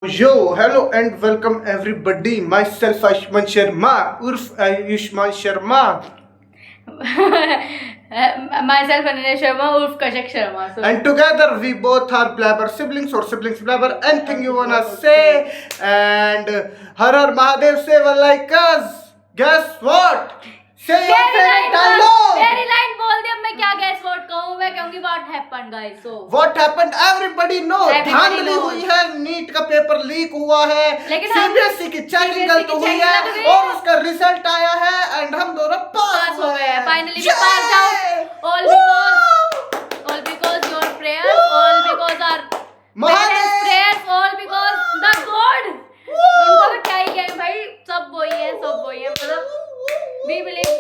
Yo, hello and welcome everybody. Myself Ayushman Sharma, Urf Ayushman Sharma. Myself Ananya Sharma, Urf Kashak Sharma. So, And together we both are blabber siblings or siblings blabber, anything you wanna say. And Har Har Mahadev Seva like us. Guess what? Say your favorite dialogue. मेरी line बोल दी अब मैं क्या gas vote कहूँ मैं कहूँगी what happened guys. So What happened? Everybody know. Everybody धांधली knows. हुई है, नीट का पेपर लीक हुआ है, लेकिन हम- सीबीएसई की चेकिंग गलत की हुई checking है गलत हुई है। और उसका रिजल्ट आया है एंड हम दोनों पास पास हो गए हैं. Finally we Yay! passed out. All because your prayers, all because our Mahadev! parents' prayers, all because the God. उनको तो क्या ही कहें भाई, सब वही है मतलब we believe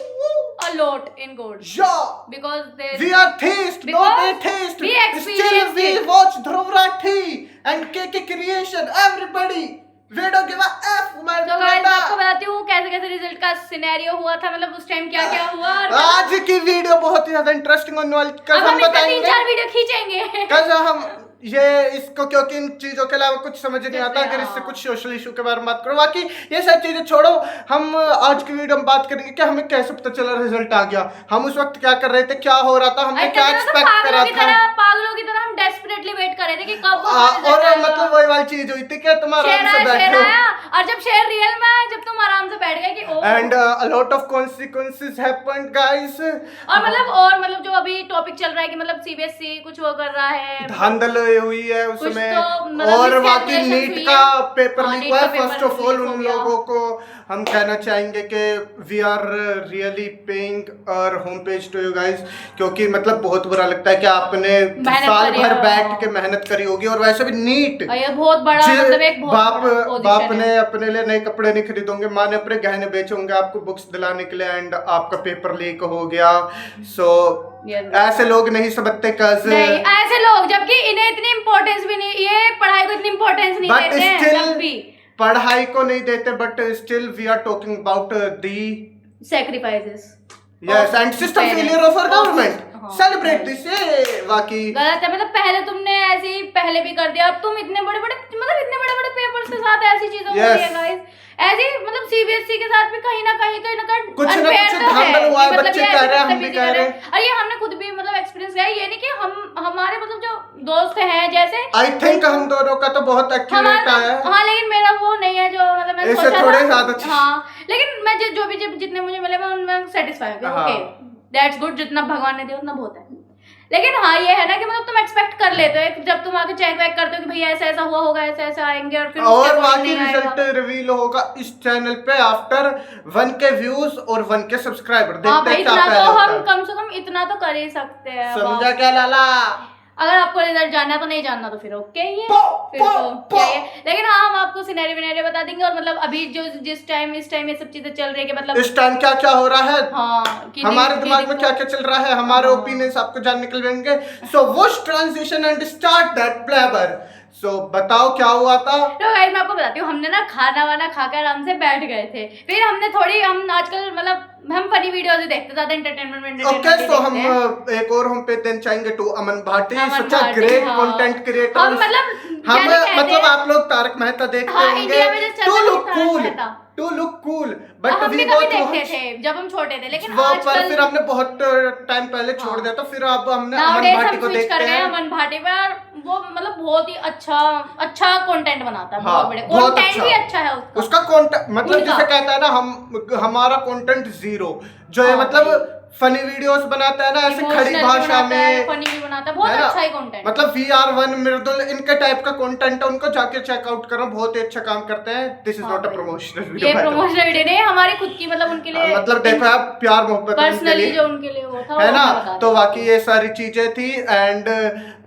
a lot in God Yeah. because they We are theist, Because not atheist. we Still experienced we it. watch Dhruv Rathi and KK Creation. Everybody, we don't give a F, my तो guys brother. आपको बताती हूँ कैसे कैसे result का scenario हुआ था मतलब उस टाइम क्या क्या हुआ और आज की वीडियो बहुत ही ज्यादा इंटरेस्टिंग होने वाली अब कल हम हम इसका बताएंगे 3-4 वीडियो खींचेंगे. कल हम ये इसको क्योंकि इन चीजों के अलावा कुछ समझ नहीं आता अगर इससे हाँ। कुछ सोशल इशू के बारे में बात करो बाकी ये सब चीजें छोड़ो हम आज की वीडियो में बात करेंगे कि हमें कैसे पता चला रिजल्ट आ गया हम उस वक्त क्या कर रहे थे क्या हो रहा था हमने क्या एक्सपेक्ट करा था पागलों की तरह हम डेस्परेटली वेट कर रहे थे कि कब वो और मतलब वही वाली चीज हुई थी कि तुम आराम से शेर बैठो आया और जब शेर रियल में आया जब तुम आराम से बैठ गए कि oh and a lot of consequences happened guys और मतलब जो अभी टॉपिक चल रहा है कि मतलब सीबीएसई कुछ वो कर रहा है धांधल हुई है कुछ उसमें तो मतलब और बाकी miscalculations नीट हुई का है। पेपर हाँ, लीक नीट हुआ है का paper first of all leak हो उन गया। लोगों को हम कहना चाहेंगे कि we are really paying our homage to you guys क्योंकि मतलब बहुत बुरा लगता है कि आपने मेहनत साल करी भर है। बैठ के मेहनत करी होगी और वैसे भी नीट और ये बहुत बड़ा मतलब एक बहुत बाप बड़ा position बाप है। ने अपने लिए नए कपड़े नहीं खरीदोगे माँ ने अपने गहने बेचे होंगे आपको बुक्स दिलाने के लिए एंड आपका पेपर लीक हो गया सो ऐसे लोग नहीं समझते कज नहीं ऐसे लोग जबकि इन्हें इतनी इम्पोर्टेंस भी नहीं ये पढ़ाई को इतनी इम्पोर्टेंस नहीं But देते हैं still- तब भी पढ़ाई को नहीं देते but still we are talking about the sacrifices yes and system parents. Failure of our government हाँ, सेलिब्रेट दिस ये बाकी गलत है मतलब पहले तुमने ऐसे ही पहले भी कर दिया अब तुम इतने बड़े बड़े पेपर्स के साथ ऐसी चीजों को Yes. दिया गाइस ऐसे ही मतलब सीबीएसई के साथ भी कहीं ना कहीं कुछ ना unfair कुछ तो है धांधल हुआ है, कि मतलब बच्चे ये कह ऐसे रहे हैं, हम बदतमीजी भी कह रहे हैं। और ये हमने खुद भी मतलब एक्सपीरियंस किया है ये नहीं कि हम हमारे मतलब जो दोस्त हैं जैसे आई थिंक हम दोनों का तो बहुत एक्यूरेट आया है हाँ लेकिन मेरा वो नहीं है जो मतलब मैंने इससे सोचा थोड़े था। ज्यादा अच्छे। हाँ लेकिन मैं जो भी जितने मुझे मिले मैं उनमें सेटिस्फाई हूँ हाँ। ओके दैट्स गुड जितना भगवान ने दिया उतना बहुत है लेकिन हाँ ये है ना कि मतलब तुम एक्सपेक्ट कर लेते हो जब तुम आके चेक वेक करते हो कि भैया ऐसा ऐसा हुआ होगा ऐसा ऐसा आएंगे और फिर उसके और बाद बाकी नहीं आएगा। रिजल्ट रिवील होगा इस चैनल पे आफ्टर 1K व्यूज और 1K सब्सक्राइबर हाँ देखते भाई हैं क्या इतना पहले तो होता हम है कम से कम इतना तो कर ही सकते हैं अब समझा आप- क्या लाला अगर आपको रिजल्ट जानना है तो नहीं जानना तो फिर ओके ही है फिर पो, तो पो। क्या है लेकिन हाँ हम आपको सिनेरियो विनेरियो बता देंगे और मतलब अभी जो इस टाइम ये सब चीजें चल रही है कि मतलब इस टाइम क्या क्या हो रहा है हाँ कि हमारे दिमाग में देखो- क्या क्या चल रहा है हमारे हाँ। ओपिनियंस आपको जान निकल जाएंगे so watch transition and start that blabber so बताओ क्या हुआ था तो गाइस मैं आपको बताती हूँ हमने ना खाना वाना खाकर आराम से बैठ गए थे फिर हमने थोड़ी हम आजकल मतलब हम फनी वीडियोस ही देखते ज्यादा एंटरटेनमेंट ओके सो हम एक और हम पे देन चाहेंगे to Aman Bhati Aman such a Bhati, great हाँ। कंटेंट क्रिएटर हम मतलब हम जैसे कहते मतलब हैं- आप लोग तारक मेहता देखते हाँ, होंगे इंडिया में जो चल टू रहा है look Tarak cool Mehta. To look cool but हम वी भी कभी बोथ देखते थे जब हम छोटे थे लेकिन वो पर आजकल फिर हमने बहुत टाइम पहले छोड़ हाँ। दिया तो फिर अब हमने अमन Nowadays भाटी हम को switch देखते कर गए हैं अमन भाटी पे और वो मतलब बहुत ही अच्छा कंटेंट बनाता है हाँ, बहुत बड़े बहुत कंटेंट भी अच्छा। अच्छा है उसका उसका कंटेंट मतलब उनका। जिसे कहता है ना हम हमारा कंटेंट जीरो जो है हाँ, मतलब फनी वीडियोस बनाता है ना ऐसे खड़ी Emotional भी भाषा बनाता है, में funny भी बनाता है बहुत है ना? अच्छा ही कंटेंट मतलब VR1 मृदुल इनके टाइप का कंटेंट है उनको जाके चेकआउट करो बहुत ही अच्छा काम करते हैं दिस इज हाँ नॉट अ भाई। प्रमोशनल ये प्रमोशनल वीडियो नहीं हमारी खुद की मतलब उनके लिए मतलब देखो आप प्यार मोहब्बत उनके पर्सनली लिए जो उनके लिए वो था है वो ना हमने बता तो दिया। बाकी ये सारी चीजें थी एंड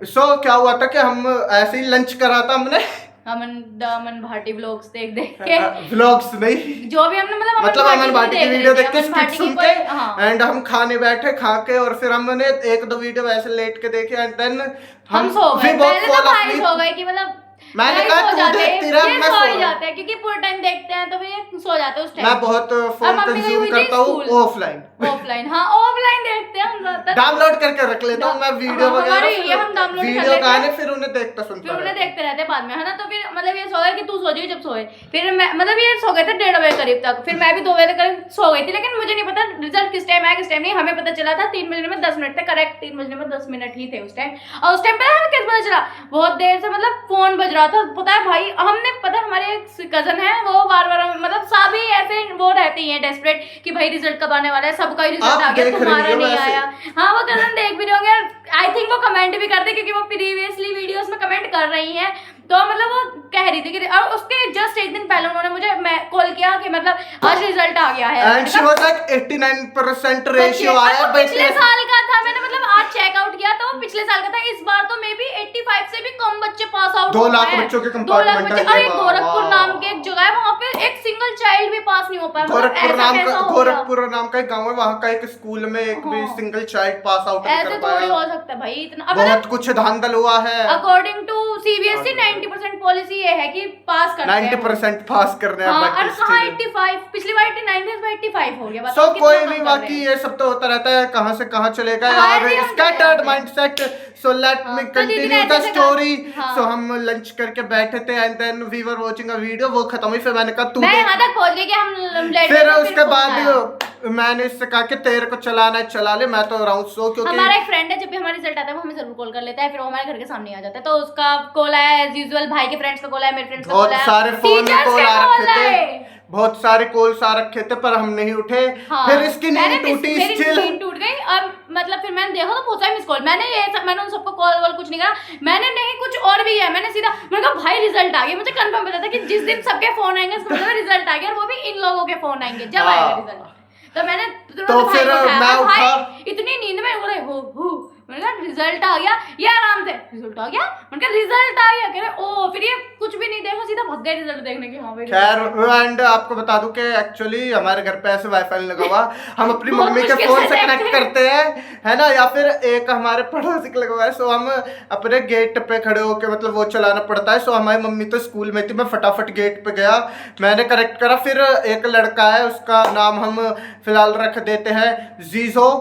सो क्या हुआ था कि हम ऐसे ही लंच करा था हमने अमन भाटी व्लॉग्स देख के व्लॉग्स नहीं जो भी हमने मतलब अमन भाटी की वीडियो देख के स्किट सुन के हाँ एंड हम खाने बैठे खा के और फिर हमने एक दो वीडियो ऐसे लेट के देखे एंड देन हम सो गए we both पहले तो fall ख्वाहिश asleep. हो गई कि मतलब मैंने guys कहा हो तू जाते, देखती नहीं रहा, ये मैं सो सो ही रहा जाते हैं क्योंकि पूरा टाइम देखते हैं तो फिर ये सो जाते हैं उस मैं टाइम। बहुत अब फोन मम्मी गई कंज्यूम हुई थी करता हूँ स्कूल। ऑफलाइन। ऑफलाइन, हाँ ऑफलाइन देखते हैं हम ज्यादातर। डाउनलोड करके रख लेता हूँ मैं वीडियो हाँ, वगैरह, हमारे ये हम डाउनलोड कर वीडियो लेते गाने हैं, फिर उन्हें देखता फिर सुनता उन्हें रहता हूँ। देखते रहते हैं बाद में, है ना। तो फिर मतलब ये सो गए कि तू सो जाइए जब सोए, फिर मैं मतलब ये सो गए थे 1:30 बजे करीब तक, फिर मैं भी 2 बजे करीब सो गई थी, लेकिन मुझे नहीं पता रिजल्ट किस टाइम आया किस टाइम नहीं। हमें पता चला था 3 बजने में 10 मिनट थे, करेक्ट 3 बजने में 10 मिनट ही थे उस टाइम। और उस टाइम पे हमें कैसे पता चला, बहुत देर से मतलब फोन बज रहा था, पता है भाई हमने, पता है हमारे एक कजन है वो बार बार मतलब सभी ऐसे वो रहती है डेस्परेट कि भाई रिजल्ट कब आने वाला है, सबका ही रिजल्ट आप आ गया देख रही तुम्हारा हो नहीं वैसे। आया। हाँ वो कजन देख भी रहे होंगे, आई थिंक वो कमेंट भी करते क्योंकि वो प्रीवियसली वीडियोस में कमेंट कर रही हैं। तो मतलब वो कह रही थी कि और उसके जस्ट एक दिन पहले उन्होंने मुझे कॉल किया कि मतलब आज रिजल्ट आ गया है, and she was like 89% ratio आया पिछले साल का था। मैंने मतलब आज चेकआउट किया तो वो पिछले साल का था, इस बार तो मे बी 85 से भी कम बच्चे पास आउट 2 लाख बच्चों के कंपार्टमेंट है। अरे गोरखपुर नाम के एक जगह है, वहाँ पे एक सिंगल चाइल्ड भी पास नहीं हो पाया। गोरखपुर नाम का एक गांव है, वहाँ का एक स्कूल में एक भी सिंगल चाइल्ड पास आउट नहीं ऐसे कर थोड़ी पाया। हो सकता है भाई इतना। बहुत कुछ धांधल हुआ है। अकॉर्डिंग टू सीबीएसई 90% पॉलिसी ये है कि पास करते हैं 90% पास करने हैं, हाँ, but और कहाँ still। 85, पिछली बार 89 था, इस बार 85 हो गया। सो बताओ कितना कोई कम नहीं, कर बाकी रहे हैं। ये सब तो होता रहता है, कहाँ से कहाँ चलेगा हाँ, यार, ये हम स्कैटर्ड जानते हैं। माइंडसेट। सो लेट मी तो दीदी कंटिन्यू ने द ऐसे स्टोरी। हाँ। सो हम लंच करके बैठे थे and then we were watching a video, वो खत्म हुई, फिर मैंने कहा तू मैं देख। यहाँ तक पहुँच गई कि हम लेट फिर गए थे, उसके फोन आया। बाद मैंने इससे कहा कि तेरे को चलाना है चला ले, मैं तो राउंड सो, क्योंकि हमारा एक फ्रेंड है, जब भी हमारा रिजल्ट आता है वो हमें जरूर कॉल कर लेता है, फिर वो हमारे घर के सामने आ जाता है। तो उसका कॉल आया एज यूजुअल, भाई के फ्रेंड्स का कॉल आया, मेरे फ्रेंड्स का बहुत कॉल आया, सारे फोन टीचर्स कॉल के आ कॉल रखे आए। थे, बहुत सारे कॉल्स आ रखे थे, पर हम नहीं उठे। हाँ, फिर इसकी नींद मेरी टूटी नींद स्टिल। टूट गई और मतलब फिर मैंने देखा तो बहुत सारे मिस कॉल, मैंने उन सबको कॉल वॉल कुछ नहीं करा, मैंने नहीं कुछ और भी है, मैंने सीधा मैंने कहा भाई रिजल्ट आ गया। मुझे कंफर्म पता था कि जिस दिन सबके फोन आएंगे उसका मतलब रिजल्ट आ गया, और वो भी इन लोगों के फोन आएंगे जब हाँ। आएगा रिजल्ट। तो मैंने तो फिर मैं उठा, इतनी नींद में बोले हो मैंने कहा रिजल्ट आ गया, ये आराम से रिजल्ट आ गया, मैंने कहा रिजल्ट आ गया, कह रहे ओ, फिर ये कुछ भी नहीं देखा, सीधा भाग गए रिजल्ट देखने के। हाँ भाई खैर एंड आपको बता दूं कि एक्चुअली हमारे घर पे ऐसे वाईफाई नहीं लगा हुआ, हम अपनी बहुत मम्मी के मुश्किल फोन से से कनेक्ट देखते हैं। करते हैं, है ना, या फिर एक हमारे पड़ोसी के लगा हुआ है। सो हम अपने गेट पे खड़े होके मतलब वो चलाना पड़ता है। सो हमारी मम्मी तो स्कूल में थी, मैं फटाफट गेट पे गया, मैंने करेक्ट करा। फिर एक लड़का है, उसका नाम हम फिलहाल रख देते हैं जीजो,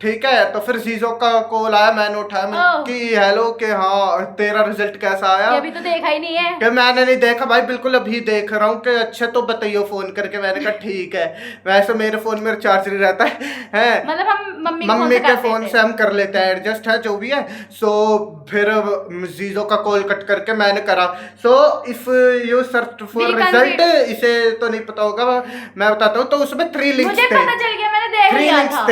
ठीक है। तो फिर जीजो का कॉल आया, मैंने उठाया कि हेलो, कि हाँ तेरा रिजल्ट कैसा आया। अभी तो देखा ही नहीं है। कि मैंने नहीं देखा भाई, बिल्कुल अभी देख रहा हूँ, कि अच्छा तो बताइए फोन करके। मैंने कहा ठीक है, वैसे मेरे फोन में रिचार्ज नहीं रहता है मतलब हम मम्मी के फोन से हम कर लेते हैं एडजस्ट, है जो भी है। सो फिर जीजो का कॉल कट करके मैंने करा। So if you search for result, इसे तो नहीं पता होगा, मैं बताता हूँ। तो उसमें 3 लिंक्स मुझे थे, पता चल गया, मैंने देख लिया था।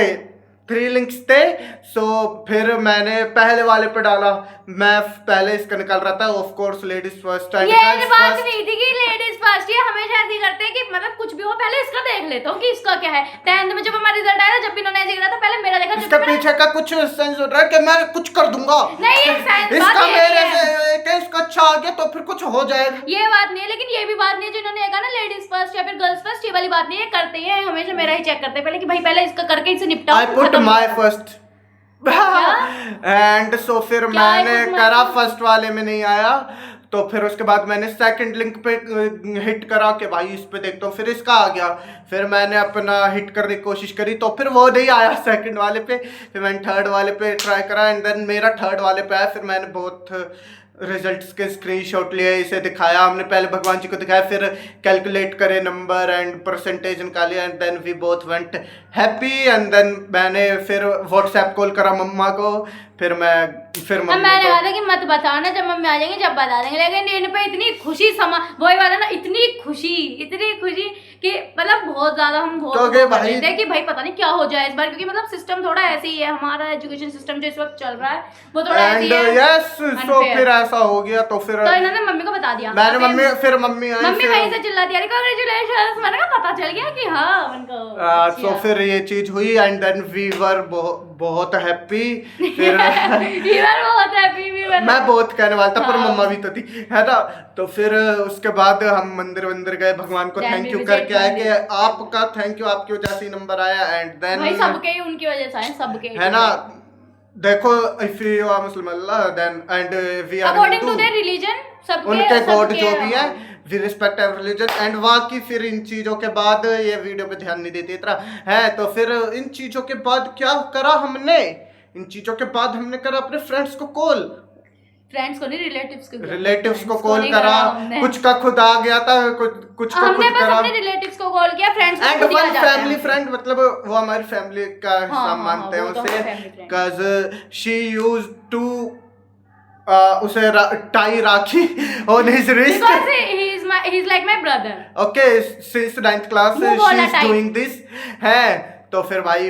3 लिंक्स थे। सो फिर मैंने पहले वाले पे डाला, मैं पहले इसका निकाल रहा था, ऑफ कोर्स लेडीज फर्स्ट। ये बात नहीं थी कि लेडीज फर्स्ट, ये हमेशा ऐसे करते हैं कि मतलब कुछ भी हो पहले इसका देख लेता हूँ कि इसका क्या है। 10th में जब हमारा रिजल्ट आया था, जब भी इन्होंने ऐसे करा था, पहले मेरा देखा। इसका पीछे का कुछ सेंस हो रहा है कि मैं कुछ कर दूंगा, नहीं इसका मेरे से इसका अच्छा आ गया तो फिर कुछ हो जाएगा। ये बात नहीं है, लेकिन ये भी बात नहीं है जिन्होंने कहा ना लेडीज फर्स्ट या फिर गर्ल्स फर्स्ट, ये वाली बात नहीं है, करते हैं हमेशा। मेरा ही चेक करते हैं पहले कि भाई पहले इसका करके इसे निपटाओ। I put my first and so फिर मैंने करा, फर्स्ट वाले में नहीं आया, तो फिर उसके बाद मैंने सेकंड लिंक पे हिट करा कि भाई इस पे देखता हूँ, फिर इसका आ गया। फिर मैंने अपना हिट करने की कोशिश करी, तो फिर वो नहीं आया सेकंड वाले पे। फिर मैंने थर्ड वाले पे ट्राई करा एंड देन मेरा थर्ड वाले पे आया। फिर मैंने बहुत रिजल्ट्स के स्क्रीनशॉट लिए, इसे दिखाया हमने, पहले भगवान जी को दिखाया, फिर कैलकुलेट करे नंबर एंड परसेंटेज निकाली and then we both went happy. And then मैंने फिर व्हाट्सएप कॉल करा मम्मा को, फिर मम्मी मैंने को कहा था कि मत बताना, जब मम्मी आ जाएंगे जब बता देंगे, लेकिन इन पे इतनी खुशी वही वाला ना, इतनी खुशी कि मतलब बहुत ज्यादा हम बहुत भाई कि भाई पता नहीं क्या हो जाए इस बार, क्योंकि मतलब सिस्टम थोड़ा ऐसे ही है, हमारा एजुकेशन सिस्टम जो इस वक्त चल रहा है वो थोड़ा ऐसे ही है। यस, सो फिर ऐसा हो गया, तो फिर तो इन्होंने मम्मी को बता दिया। मैंने मम्मी आई, मम्मी वहीं से चिल्लाती है कांग्रेचुलेशंस, मैंने कहा पता चल गया कि हाँ उनको। सो फिर ये चीज हुई एंड देन वी वर बहुत हैप्पी। फिर बहुत हैप्पी, मैं बहुत कहने वाला था, पर हाँ। मम्मा भी तो थी, है ना। तो फिर उसके बाद हम मंदिर गए, भगवान को थैंक यू करके आए कि आपका थैंक यू, आपकी वजह से नंबर आया। एंड देन भाई सबके ही उनकी वजह से आए, सबके, है ना। देखो if you are Muslim Allah then and we are according to their religion, सबके उनके गॉड जो भी है we respect every religion and वहाँ की फिर इन चीज़ों के बाद ये वीडियो पे ध्यान नहीं देती इतना है, तो फिर इन चीज़ों के बाद क्या करा हमने, इन चीज़ों के बाद हमने करा अपने फ्रेंड्स को कॉल, फ्रेंड्स को नहीं, रिलेटिव्स को कॉल नहीं करा, हमने। कुछ का खुद आ गया था, कुछ का हमने खुद बस करा अपने रिलेटिव्स को कॉल किया, फ्रेंड्स को एंड खुद ही आ वन जाते फैमिली हैं। फ्रेंड, मतलब वो हमारी फैमिली का हिस्सा हाँ, मानते हैं वो तो उसे, हमारी family friend। Because she use to उसे tie rakhi on his wrist, Because he is like my brother। Okay since 9th class मुंह बोला she is type। Doing this है, तो फिर भाई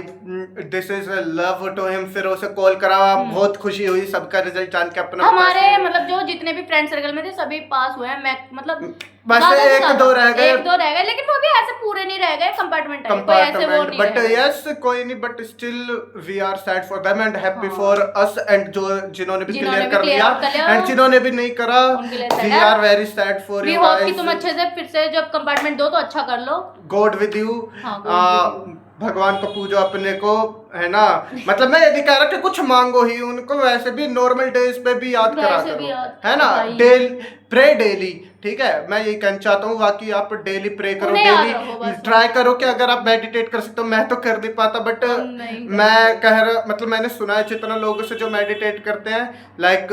this is love to him, फिर उसे कॉल करा, बहुत खुशी हुई सबका रिजल्ट जान के अपना हमारे मतलब जो जितने भी फ्रेंड सर्कल में थे सभी पास हुए हैं, मैं मतलब बस ज्यादा से एक ज्यादा, दो रह गए, एक दो रह गए, लेकिन वो भी ऐसे पूरे नहीं रह गए, कंपार्टमेंट है, कोई ऐसे वो कंपार्टमेंट, नहीं बट रह गए। यस कोई नहीं, but still we are sad for them and happy हाँ। फॉर अस, एंड जो जिन्होंने भी जिन्होंने क्लियर भी कर clear लिया out कर लिया, एंड जिन्होंने भी नहीं करा, उनके लिए sad वी है। Are very sad for we you hope कि तुम गाइस, अच्छे से फिर से जब कंपार्टमेंट दो तो अच्छा कर लो। गॉड विद यू, हाँ, God with you। भगवान को पूजो अपने को, है ना, मतलब मैं ये नहीं कह रहा कि कुछ मांगो ही उनको, वैसे भी नॉर्मल डेज पे भी याद करा वैसे भी करो, याद है ना, भाई। प्रे डेली, ठीक है, मैं यही कहना चाहता हूँ, बाकी आप डेली प्रे करो, उन्हें याद डेली रखो बस। ट्राई करो कि अगर आप मेडिटेट कर सकते हो, मैं तो कर नहीं पाता, बट हम नहीं कर मैं कह रहा, मतलब मैंने सुना है जितना लोगों से जो मेडिटेट करते हैं, लाइक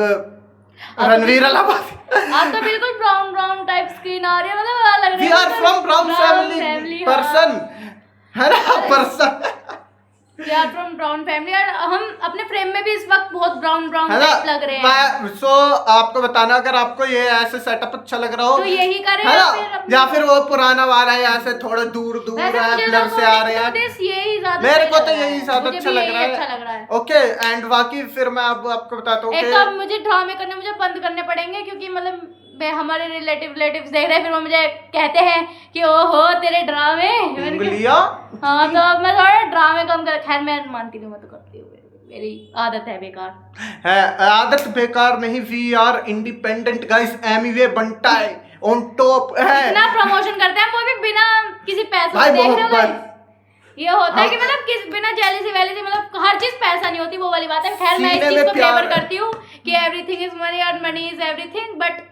रणवीर अलाहाबादी, आप तो बिल्कुल ब्राउन ब्राउन टाइप स्किन आ रही है, मतलब लग रहा है we are from brown family person, है ना, person, we are from brown family, और हम अपने फ्रेम में भी इस वक्त बहुत ब्राउन ब्राउन है ना, टाइप लग रहे हैं। मैं सो आपको बताना, अगर आपको ये ऐसे सेटअप अच्छा लग रहा हो तो यही करें, है ना, फिर या फिर वो पुराना वाला है, यहाँ से थोड़ा दूर दूर वैसे है, मुझे ब्लर तो से आ रहे हैं, यही ज्यादा मेरे सही को लग तो रहा यही है। ज्यादा मुझे अच्छा भी लग यही रहा अच्छा है, लग रहा है। ओके, एंड बाकी फिर मैं अब आपको बताता हूँ एक कि तो अब मुझे ड्रामे करने मुझे बंद करने पड़ेंगे, क्योंकि मतलब हमारे रिलेटिव्स देख रहे हैं, फिर वो मुझे कहते हैं कि ओहो तेरे ड्रामे, मैंने कहा, उंगलियां, हाँ, तो अब मैं थोड़ा ड्रामे कम कर, खैर मैं मानती हूँ, मैं तो करती हूँ, मेरी आदत है बेकार। है आदत बेकार नहीं, we are independent guys, Amway बनता है ऑन टॉप है, इतना प्रमोशन करते हैं हम, वो भी बिना किसी पैसे भाई के, देख रहे हो बहुत guys? ये होता है कि मतलब किस बिना जेलसी वैलेसी, मतलब हर चीज पैसा नहीं होती, वो वाली बात है। खैर मैं इस सीने चीज में को प्यार फेवर है। करती हूँ कि एवरीथिंग इज मनी और मनी इज एवरीथिंग, बट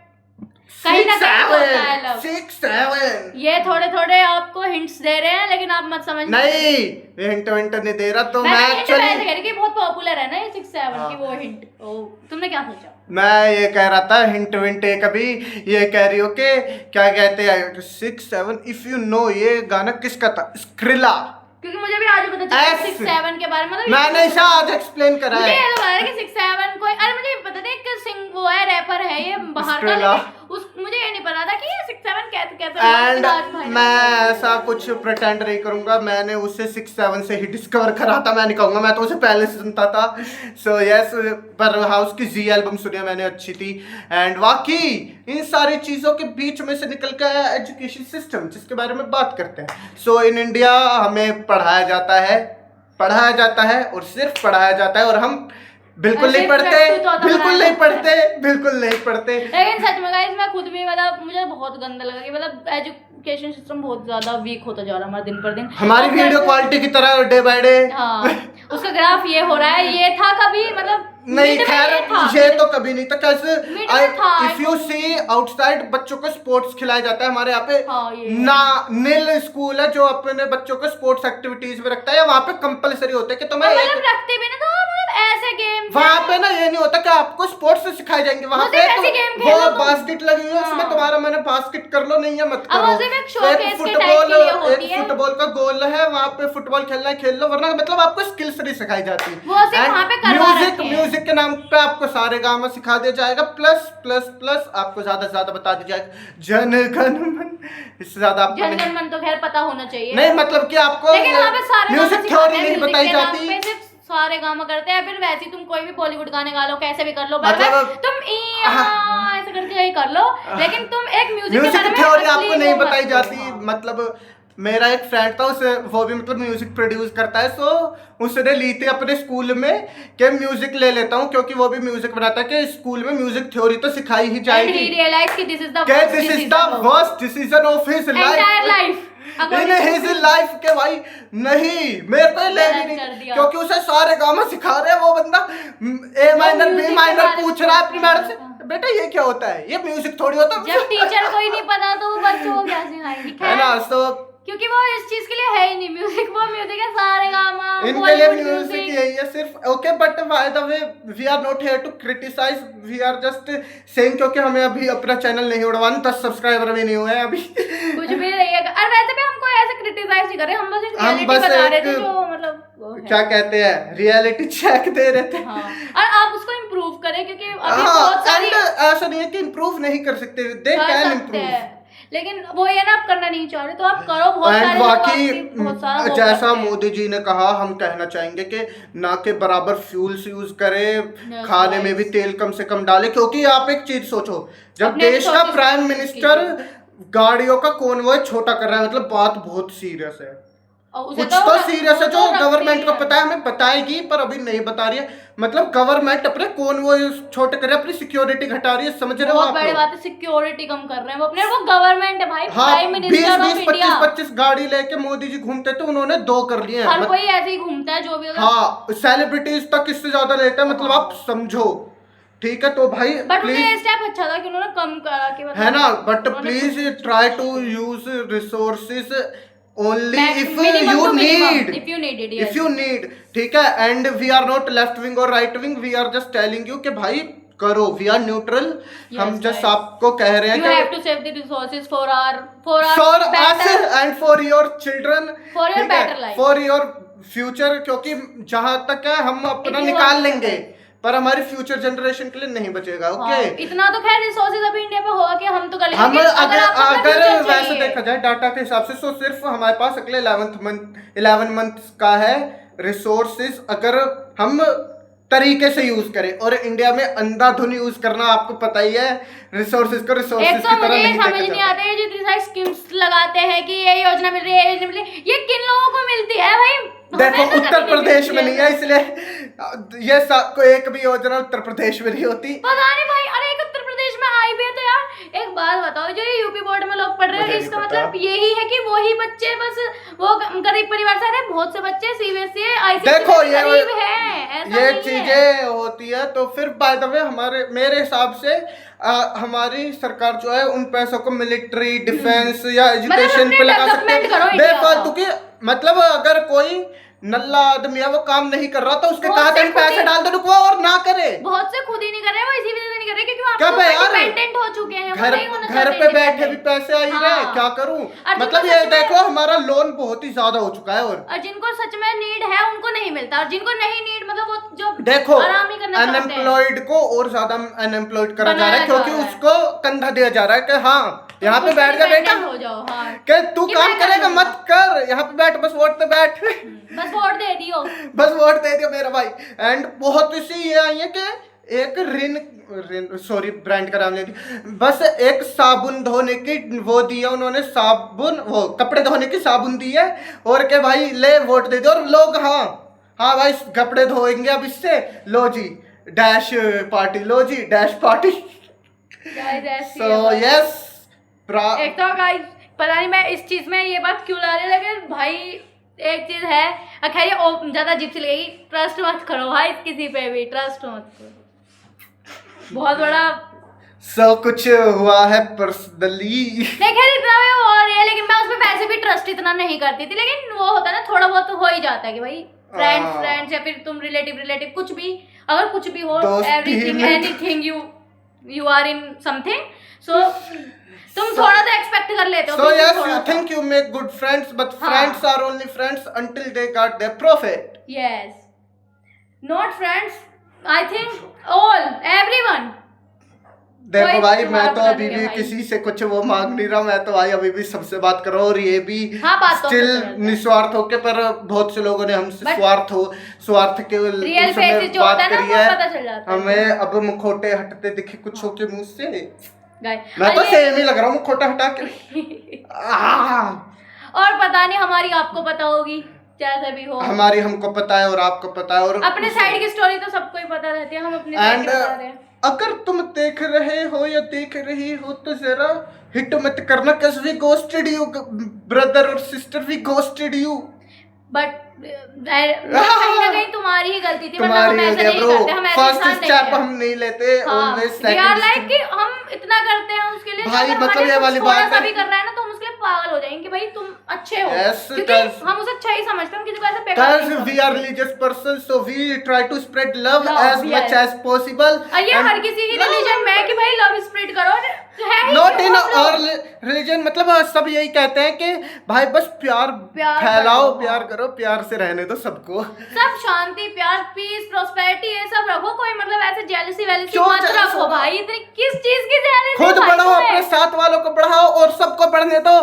कहीं ना कहीं होता है लव। 6-7 ये थोड़े थोड़े आपको हिंट्स दे रहे हैं, लेकिन आप मत समझना। नहीं, ये हिंट विंट नहीं दे रहा, तो मैं मैं हिंट एक्चुअली वैसे कह रही कि बहुत पॉपुलर है ना ये 6-7 हाँ। की, वो हिंट। ओ तुमने क्या सोचा? मैं ये कह रहा था हिंट विंट कभी, ये कह रही हो कि क्या कहते हैं 6-7, इफ यू नो, ये गाना किसका था, स्क्रिला, क्योंकि मुझे भी आज पता चला S 6-7 के बारे में, मतलब मैंने इसे आज एक्सप्लेन करा मुझे है, ये तो पता है कि 6-7 कोई, अरे मुझे पता था कि सिंग वो है, रैपर है ये बाहर का, Skrilla। लेकिन उस मुझे ये नहीं पता था कि ये 6-7 कैसे एंड आज भाई मैं ऐसा कुछ प्रिटेंड नहीं करूंगा, मैंने उसे 6-7 से ही डिस्कवर करा था, मैं नहीं कहूंगा, मैं तो उसे पहले से सुनता था, सो यस, पर हाउस की जी एल्बम सुनी मैंने, अच्छी थी, एंड वाकई इन सारी चीज़ों के बीच में से निकल के आया एजुकेशन सिस्टम, जिसके बारे में बात करते हैं। सो इन इंडिया हमें पढ़ाया जाता है और सिर्फ पढ़ाया जाता है, और हम बिल्कुल नहीं पढ़ते, बिल्कुल नहीं पढ़ते। लेकिन सच में गाइस मैं खुद भी, मतलब मुझे बहुत गंदा लगा कि मतलब एजुकेशन सिस्टम बहुत ज्यादा वीक होता जा रहा है हमारा दिन पर दिन, हमारी और वीडियो जैसे- क्वालिटी की तरह डे बाय डे, हाँ, उसका ग्राफ ये हो रहा है, ये था कभी मतलब नहीं, mid में खैर था। ये तो कभी नहीं था, कैसे Mid में था, इफ यू सी आउटसाइड बच्चों को स्पोर्ट्स खिलाया जाता है, हमारे यहाँ पे हाँ, ये ना नील स्कूल है जो अपने बच्चों को स्पोर्ट्स एक्टिविटीज में रखता है, या वहाँ पे कंपलसरी होता है कि तुम्हें मतलब रखते भी ना, तो मतलब ऐसे गेम वहाँ पे ना ये नहीं होता कि आपको स्पोर्ट्स से सिखाए जाएंगे, वहाँ वो पे सिर्फ ऐसे game खेलो वो तुम। बास्केट लगी हुई है, उसमें हाँ। तुम्हारा मैंने बास्केट कर लो, नहीं है मत अब करो, वो सिर्फ एक showcase के type के लिए होती है। फुटबॉल का गोल है, वहाँ पे फुटबॉल खेलना है खेल लो, वरना मतलब आपको स्किल्स नहीं सिखाई जाती, वो सिर्फ वहाँ पे करवा रखे हैं। म्यूजिक के नाम पे आपको सारे गामा सिखा दिया जाएगा, प्लस प्लस प्लस आपको ज्यादा से ज्यादा बता दिया जाएगा जन गण मन, इससे ज्यादा आपको जन नहीं, गण मन तो खैर पता होना चाहिए, नहीं मतलब कि आपको लेकिन वहाँ पे सारे म्यूजिक गाने थ्योरी सिखाते हैं, नहीं म्यूजिक बताई के नाम जाती, पे सिर्फ सारे गामा करते हैं, फिर वैसे ही तुम कोई भी बॉलीवुड गाने गा लो, कैसे भी कर लो, मतलब- तुम ऐसे करके यही कर लो, लेकिन तुम एक म्यूजिक के बारे में थ्योरी असली आपको नहीं वो मत बताई करो। जाती, हाँ। मतलब मेरा एक फ्रेंड था, उसे वो भी मतलब म्यूजिक प्रोड्यूस करता है, सो उसने ली थी अपने स्कूल में कि म्यूजिक ले लेता हूँ, क्योंकि वो भी म्यूजिक बनाता है, कि स्कूल में म्यूजिक थ्योरी तो सिखाई ही And जाएगी, he realized कि this is the कि worst this is decision the of worst decision of his entire life, life। According to his life के भाई नहीं, मेरे को ले भी गलत नहीं, कर दिया। क्योंकि उसे सारे गामा सिखा रहे हैं वो बंदा, ए माइनर music बी के माइनर बारे में पूछ रहा है अपनी मैडम से, हाँ। बेटा ये क्या होता है, ये म्यूजिक थोड़ी होता है। जब टीचर को ही नहीं पता तो वो बच्चों को क्या सिखाएंगे। है खैर, ना, तो क्योंकि वो इस चीज के लिए है ही नहीं म्यूजिक, वो म्यूजिक है सारे गामा, इनके लिए बॉलीवुड म्यूजिक म्यूजिक। यही है सिर्फ। Okay, but by the way we are not here to criticize, we are just saying, क्योंकि हमें अभी अपना चैनल नहीं उड़वाना, 10 सब्सक्राइबर भी नहीं हुए हैं अभी। कुछ भी नहीं है, और वैसे भी हमको ऐसे क्रिटिसाइज नहीं कर रहे, हम बस एक हम रियलिटी बस बता रहे एक थे जो मतलब वो है। क्या कहते हैं, रियलिटी चेक दे रहे थे। हाँ, और आप उसको इम्प्रूव करें, क्योंकि अभी हाँ, बहुत सारी and ऐसा नहीं है कि इम्प्रूव नहीं कर सकते, दे कर कैन सकते इम्प्रूव। हैं, लेकिन वो ये ना आप करना नहीं चाह रहे तो आप करो। बहुत एंड सारे लोग बाकी आपकी बहुत सारा वो जैसा करते हैं। मोदी जी ने कहा, हम कहना चाहेंगे कि ना के बराबर फ्यूल्स यूज करें, खाने में भी तेल कम से कम डालें, क्योंकि आप एक चीज सोचो, जब अपने देश का resources प्राइम use मिनिस्टर गाड़ियों का कॉन्वॉय छोटा कर रहा है, मतलब बात बहुत सीरियस है। और उसे कुछ तो सीरियस है वो जो तो रखती गवर्नमेंट को है। पता है, हमें बताएगी पर अभी नहीं बता रही है। मतलब गवर्नमेंट अपने कॉन्वॉय छोटे कर रही है, अपनी सिक्योरिटी घटा रही है, समझ रहे हो बहुत आप बड़ी लोग? बात है, सिक्योरिटी कम कर रहे हैं वो अपने, वो गवर्नमेंट है भाई, हाँ, प्राइम 20 मिनिस्टर ऑफ 20 इंडिया। 25 गाड़ी लेके मोदी जी घूमते थे, उन्होंने 2 कर लिए हैं। हर कोई ऐसे ही घूमता है जो भी होगा। हाँ, सेलिब्रिटीज तक इससे ज्यादा लेते हैं, मतलब आप समझो, ठीक है? तो भाई बट मुझे ये प्लीज, स्टेप अच्छा था कि उन्होंने कम करा कि मतलब है ना, बट उन्होंने please try to use resources only if minimum you to minimum, need, if you need it, if yes. You need, ठीक है? And we are not left wing और right wing, we are just telling you कि भाई करो, we are neutral. हम Yes, just right. आपको कह रहे You हैं have कि to save the resources for our for us better, and for your children, For your better life. For your future, क्योंकि जहां तक है हम अपना If you निकाल want- लेंगे, पर हमारी फ्यूचर जनरेशन के लिए नहीं बचेगा। हाँ, ओके, इतना तो खैर रिसोर्सेज अभी इंडिया पे होगा कि हम तो कर लेंगे, हम लेकिन अगर आपको अपना अगर future वैसे चाहिए। देखा जाए डाटा के हिसाब से, तो सिर्फ हमारे पास अगले 11 मंथ का है रिसोर्सेज, अगर हम तरीके से यूज करें। और इंडिया में अंधाधुन यूज करना आपको पता ही है, रिसोर्सेज को एक रिसोर्सेज तो की तरह मुझे नहीं समझ देखा नहीं जाता। आता है, जितनी सारी स्कीम्स लगाते हैं कि ये योजना मिल रही है, ये योजना मिल रही है, ये किन लोगों को मिलती है भाई? देखो, हमें तो उत्तर कभी प्रदेश में मिलती नहीं है, इसलिए ये कोई एक भी योजना उत्तर प्रदेश में नहीं होती। पता नहीं भाई। अरे एक उत्तर प्रदेश में आई भी है तो यार एक बात बताओ, जो ये यूपी बोर्ड में लोग पढ़ रहे मुझे हैं, नहीं इसका पता। मतलब यही है कि वही बच्चे बस वो गरीब परिवार से आ रहे हैं, बहुत से बच्चे सीबीएसई आईसीएसई देखो, ये गरीब है, ऐसा ये नहीं है। चीजें होती है। तो फिर बाय द वे हमारे मेरे हिसाब से हमारी सरकार जो है उन पैसों को मिलिट्री, डिफेंस या एजुकेशन अपने पे लगा सकते development करो हैं इंडिया का। बेफालतू की। मतलब अगर कोई नल्ला आदमी है, वो काम नहीं कर रहा, तो उसके बहुत कहा से पैसे खुद ही- डाल दो, रुको और ना करे। बहुत से खुद ही नहीं कर रहे, वो इसी वजह से नहीं कर रहे क्योंकि क्या आप भाई यार, डिपेंडेंट हो चुके हैं, वो घर नहीं होना घर चाहते पे बैठे भी independent। पैसे आ ही रहे, हाँ। क्या करूं? और मतलब जिनको ये सच में- देखो, हमारा लोन बहुत ही ज्यादा हो चुका है। और जिनको सच में नीड है उनको नहीं मिलता, और जिनको नहीं नीड मतलब वो जो देखो, आराम ही करना चाहते हैं। अनएम्प्लॉयड को और ज्यादा अनएम्प्लॉयड करा जा रहा है, बनाया जा क्योंकि रहा है। उसको कंधा दिया जा रहा है कि हाँ यहाँ पे तुम बैठ जा बेटा, independent हो जाओ। हाँ, कि तू कि काम मैं कर करेगा लूंगा। मत कर, यहाँ पे बैठ, बस वोट पे बैठ। बस वोट दे दियो। बस वोट दे दियो मेरा भाई। एंड बहुत सी ये आई है कि एक रिन सॉरी ब्रांड का नाम लेती, बस एक साबुन धोने की वो दिया उन्होंने, साबुन, वो कपड़े धोने की साबुन दी है, और के भाई ले वोट दे दो। और लोग हाँ भाई कपड़े धोएंगे अब इससे, लो जी डैश पार्टी, लो जी डैश पार्टी। Guys, ऐसी सो है बात। यस, एक तो गाइस पता नहीं मैं इस चीज में ये बात क्यों ला रही, लेकिन भाई एक चीज है, खैर ये ज्यादा अजीब सी लगेगी, ट्रस्ट मत करो भाई किसी पे भी, ट्रस्ट मत करो। बहुत बड़ा कुछ हुआ है पर्सनली। नहीं, खैर इतना भी हो रही है, लेकिन मैं उसमें वैसे भी ट्रस्ट इतना नहीं करती थी, लेकिन वो होता है ना, थोड़ा बहुत तो हो ही जाता है कि भाई फ्रेंड्स या फिर तुम रिलेटिव कुछ भी, अगर कुछ भी हो, दोस्ती एवरीथिंग में- anything you are in something, so तुम थोड़ा तो एक्सपेक्ट कर लेते हो। So कि तुम yes, थोड़ा you सा- think you make good friends, but हाँ. friends are only friends until they got their profit. Yes. Not friends. I think all, everyone. देखो कोई भाई, मैं तुम्हारा तो पता अभी नहीं है भी भाई। किसी से कुछ वो मांग नहीं रहा, मैं तो भाई अभी भी सबसे बात कर रहा हूँ, और ये भी हाँ, बात तो स्टिल होती रहती है। निस्वार्थ होके, पर बहुत से लोगों ने हमसे But स्वार्थ के रियल उसमें फेसेस जो बात होता है ना, करी वो है। पता चल जाता है। हमें अब मुखोटे हटते दिखे कुछ हो के मुंह से, Guys, मैं तो और ये- सेम ही लग रहा हूँ मुखोटा हटा के। और पता नहीं हमारी आपको पता होगी, जैसे भी हो। हमारी हमको पता है और आपको पता है, और अपने साइड की स्टोरी तो सबको ही पता रहती है, हम अपने साइड एंड की बता रहे हैं। अगर तुम देख रहे हो या देख रही हो तो जरा हिट मत करना cause we ghosted you brother और sister we ghosted you but कहीं ना कहीं तुम्हारी ही गलती थी, वरना हम तुम्हारी ऐसा नहीं ब्रो करते, हम ऐसे फर्स्ट इंसान नहीं स्टेप हैं। हम नहीं लेते always we are like second कि हम इतना करते हैं उसके लिए, भाई, अगर मतलब हमारे ये कुछ वाली थोड़ा बात सा है। भी कर रहा है ना तो हम उसके लिए पागल हो जाएंगे कि भाई तुम अच्छे हो, Yes, क्योंकि cause- हम उसे अच्छा ही समझते हैं, हम किसी को ऐसे बेकार नहीं Cause we समझते। are religious persons, so we try to spread love Love, as much yes. as possible. और ये And हर किसी की रिलीजन में है कि भाई लव स्प्रेड करो, है ही not क्यों in हम लोग? our religion, मतलब सब यही कहते हैं कि भाई बस प्यार प्यार फैलाओ, करो, प्यार हाँ। करो, प्यार से रहने दो सबको। सब शांति, प्यार, पीस, प्रोस्पेरिटी ये सब रखो, कोई मतलब ऐसे जेलसी वेलसी क्यों मत jealous रखो हो? भाई, इतनी किस चीज की जेलसी खुद भाई बढ़ाओ, तुम्हें? अपने साथ वालों को बढ़ाओ और सबको बढ़ने दो।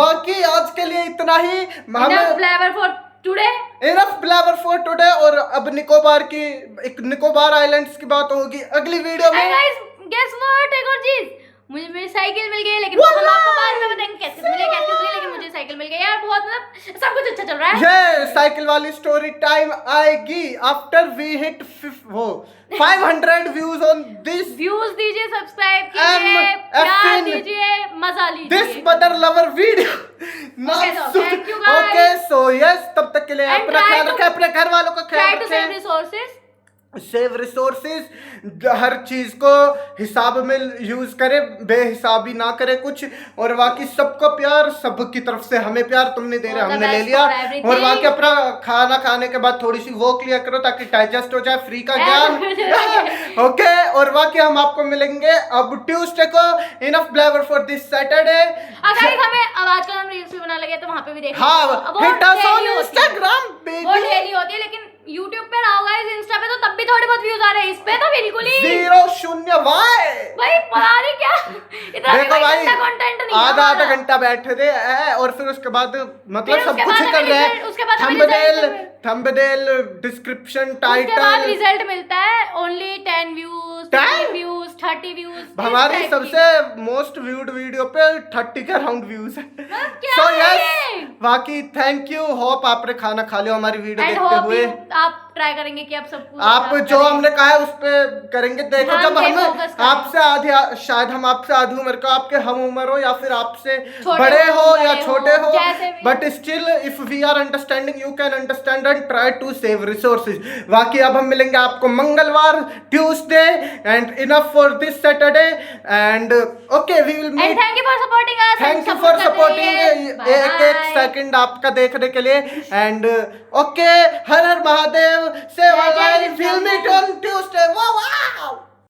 वाकई आज के लिए इतना ही। Enough हमें flavor for today. Enough flavour for today. और अब निकोबार की एक निकोबार आइलैंड्स की बात होगी अगली वीडियो And में। guys, guess what? एक और चीज, मुझे मेरी साइकिल मिल गई, लेकिन हम आपको बाद में बताएंगे कैसे मिले, लेकिन मुझे साइकिल मिल गई यार, बहुत मतलब सब कुछ अच्छा चल रहा है। ये साइकिल वाली स्टोरी टाइम आएगी आफ्टर वी हिट वो 500 व्यूज ऑन दिस व्यूज दीजिए, सब्सक्राइब कीजिए, प्यार FN दीजिए, मजा दिस लीजिए। Mother lover video. Okay, so thank you guys. Okay so yes, तब तक के लिए And अपना try ख्याल to- रखें, अपने घर वालों का Try ख्याल to save रखें। resources. सेव रिसोर्सेज, हर चीज को हिसाब में यूज करे, बेहिसाबी ना करे कुछ। और बाकी सबको प्यार, सबकी तरफ से हमें प्यार, तुमने दे रहे All the हमने ले best लिया। for everything. और बाकी अपना खाना खाने के बाद थोड़ी सी वो क्लियर करो ताकि डाइजेस्ट हो जाए, फ्री का ज्ञान। ओके, और बाकी हम आपको मिलेंगे अब ट्यूसडे को। Enough blabber for this Saturday. अगर हमें अब आजकल हम रील्स भी बना लगे तो वहां पे भी देख हाँ, वो हिट अस ऑन daily होती है। इंस्टाग्राम वो बेबी। डेली होती है, लेकिन YouTube पे ना होगा, इस इंस्टा पे तो तब भी थोड़े बहुत व्यूज आ रहे हैं, इस पे तो बिल्कुल ही 0 वाई। भाई पता नहीं क्या इतना देखो भाई, कंटेंट नहीं है आधा हमारा। घंटा बैठे थे और फिर उसके बाद मतलब फिर सब उसके कुछ बाद ही कर हमें रहे result- उसके बाद हैं। हमें थंबनेल, result- थंबनेल, डिस्क्रिप्शन, उसके बाद टाइटल। रिजल्ट मिलता है ओनली 10 व्यूज, 15 व्यूज, 30 व्यूज। हमारी सबसे मोस्ट व्यूड वीडियो पे 30 के अराउंड व्यूज है। क्या सो है यस, ये? बाकी थैंक यू। होप आपने खाना खा लिया हमारी वीडियो एंड देखते होप हुए। आप ट्राई करेंगे कि आप सब कुछ आप जो हमने कहा है उस पे करेंगे। देखो ध्यान जब से हम focus करें। आपसे आधे, शायद हम आपसे आधी उम्र का, आपके हम उम्र हो या फिर आपसे छोटे बड़े हो, हो बड़े या हो, छोटे हो, जैसे भी। But still if we are understanding you can understand and try to save resources. बाकी अब हम मिलेंगे आपको मंगलवार, Tuesday and enough for this Saturday and okay we will and meet. Thank you for supporting us. Thank you for supporting एक second आपका देखने के लिए। एंड ओके, हर हर महादेव, सेवा जय जय life, will meet on Tuesday. Wow wow.